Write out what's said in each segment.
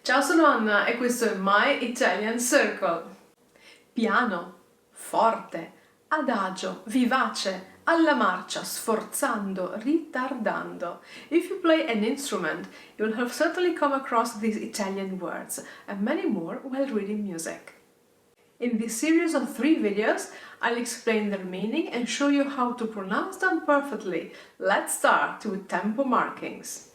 Ciao, sono Anna e questo è My Italian Circle. Piano, forte, adagio, vivace, alla marcia, sforzando, ritardando. If you play an instrument, you'll have certainly come across these Italian words and many more while reading music. In this series of 3 videos, I'll explain their meaning and show you how to pronounce them perfectly. Let's start with tempo markings.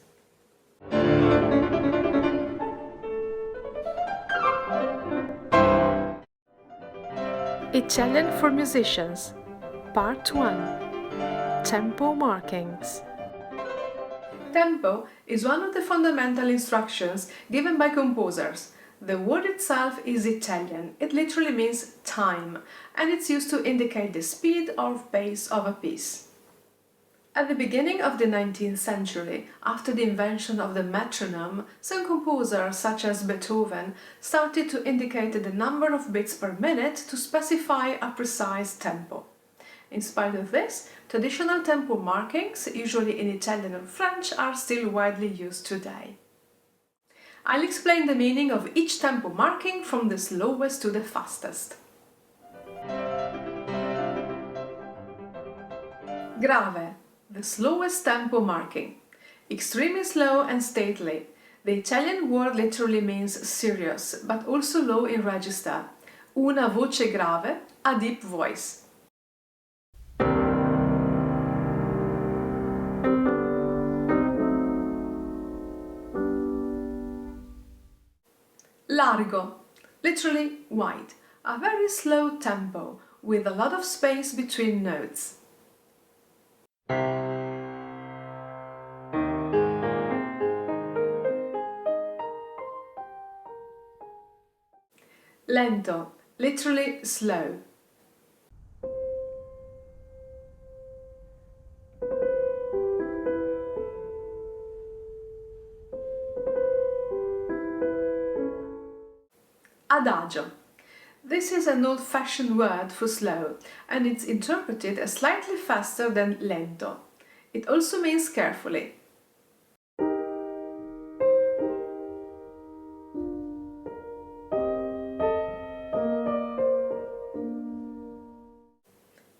Italian for Musicians, Part 1. Tempo markings. Tempo is one of the fundamental instructions given by composers. The word itself is Italian. It literally means time, and it's used to indicate the speed or pace of a piece. At the beginning of the 19th century, after the invention of the metronome, some composers, such as Beethoven, started to indicate the number of beats per minute to specify a precise tempo. In spite of this, traditional tempo markings, usually in Italian or French, are still widely used today. I'll explain the meaning of each tempo marking from the slowest to the fastest. Grave, the slowest tempo marking. Extremely slow and stately. The Italian word literally means serious, but also low in register. Una voce grave, a deep voice. Largo, literally wide. A very slow tempo, with a lot of space between notes. Lento, literally slow. Adagio. This is an old-fashioned word for slow, and it's interpreted as slightly faster than lento. It also means carefully.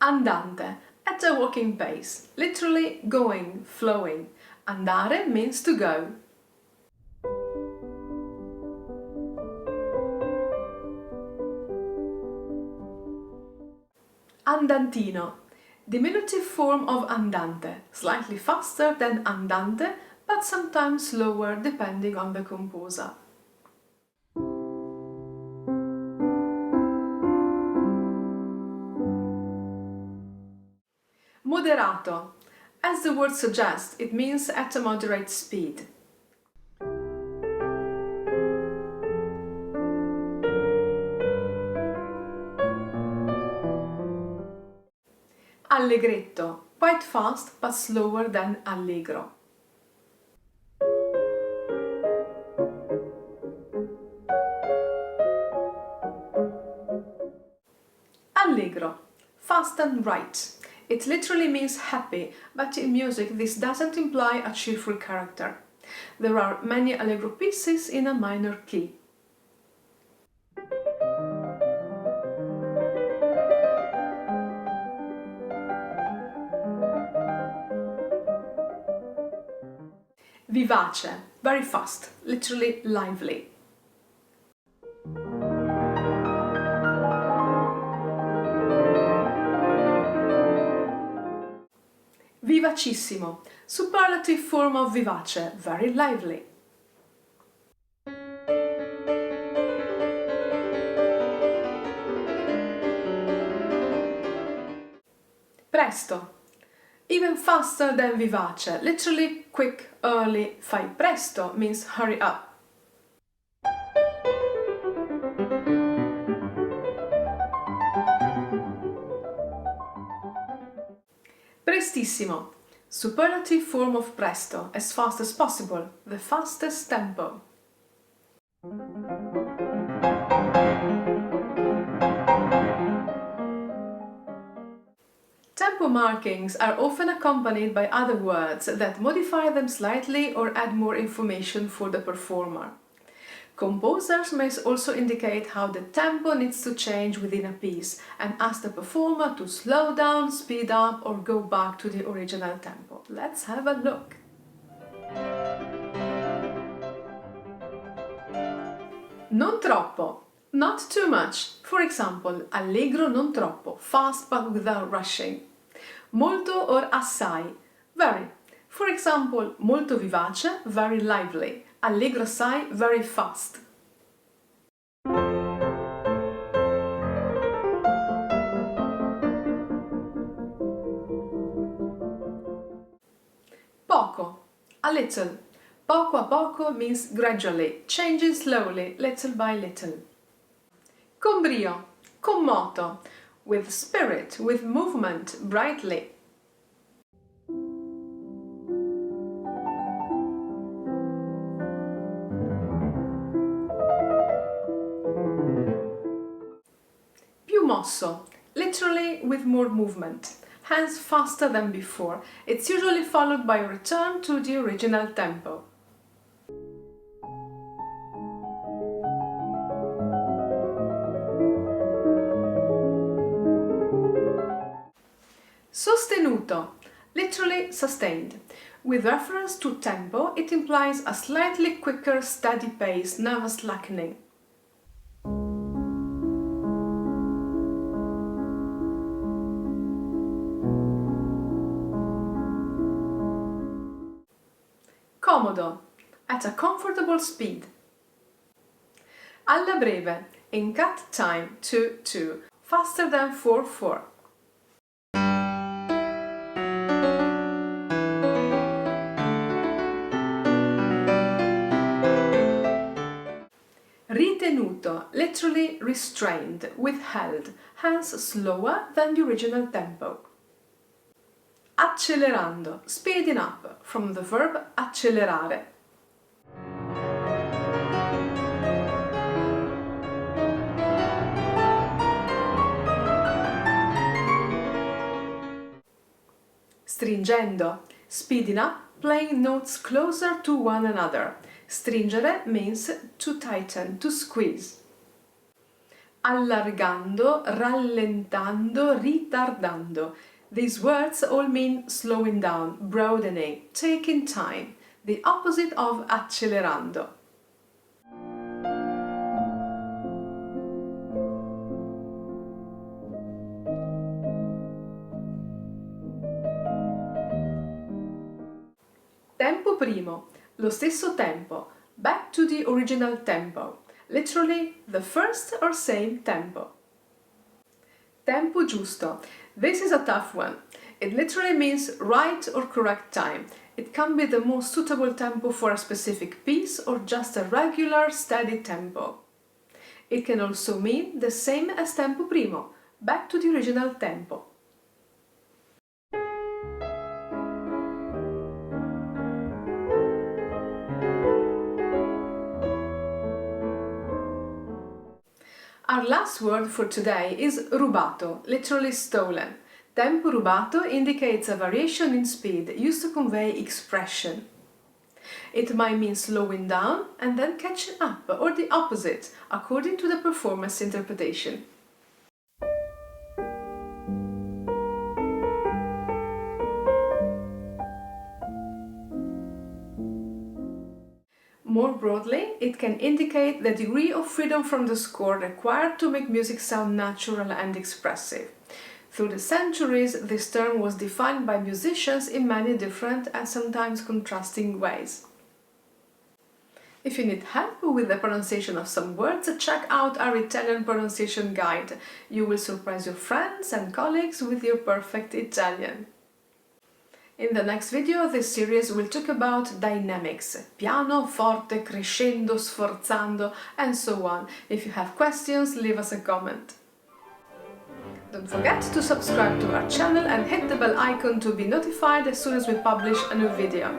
Andante, at a walking pace, literally going, flowing. Andare means to go. Andantino, diminutive form of andante, slightly faster than andante, but sometimes slower depending on the composer. Moderato. As the word suggests, it means at a moderate speed. Allegretto. Quite fast but slower than allegro. Allegro. Fast and right. It literally means happy, but in music this doesn't imply a cheerful character. There are many allegro pieces in a minor key. Vivace, very fast, literally lively. Vivacissimo, superlative form of vivace, very lively. Presto, even faster than vivace, literally quick, early. Fai presto means hurry up. Prestissimo, superlative form of presto, as fast as possible, the fastest tempo. Tempo markings are often accompanied by other words that modify them slightly or add more information for the performer. Composers may also indicate how the tempo needs to change within a piece and ask the performer to slow down, speed up, or go back to the original tempo. Let's have a look. Non troppo, not too much. For example, allegro non troppo, fast but without rushing. Molto or assai, very. For example, molto vivace, very lively. Allegro assai, very fast. Poco, a little. Poco a poco means gradually, changing slowly, little by little. Con brio, con moto, with spirit, with movement, brightly. Più mosso, literally with more movement, hence faster than before. It's usually followed by a return to the original tempo. Sostenuto, literally sustained. With reference to tempo, it implies a slightly quicker, steady pace, never slackening. Comodo, at a comfortable speed. Alla breve, in cut time 2-2, faster than 4-4. Ritenuto, literally restrained, withheld, hence slower than the original tempo. Accelerando, speeding up, from the verb accelerare. Stringendo, speeding up, playing notes closer to one another. Stringere means to tighten, to squeeze. Allargando, rallentando, ritardando. These words all mean slowing down, broadening, taking time, the opposite of accelerando. Tempo primo, lo stesso tempo, back to the original tempo, literally the first or same tempo. Tempo giusto, this is a tough one. It literally means right or correct time. It can be the most suitable tempo for a specific piece or just a regular, steady tempo. It can also mean the same as tempo primo, back to the original tempo. Our last word for today is rubato, literally stolen. Tempo rubato indicates a variation in speed used to convey expression. It might mean slowing down and then catching up, or the opposite, according to the performer's interpretation. More broadly, it can indicate the degree of freedom from the score required to make music sound natural and expressive. Through the centuries, this term was defined by musicians in many different and sometimes contrasting ways. If you need help with the pronunciation of some words, check out our Italian pronunciation guide. You will surprise your friends and colleagues with your perfect Italian. In the next video, this series will talk about dynamics, piano, forte, crescendo, sforzando, and so on. If you have questions, leave us a comment. Don't forget to subscribe to our channel and hit the bell icon to be notified as soon as we publish a new video.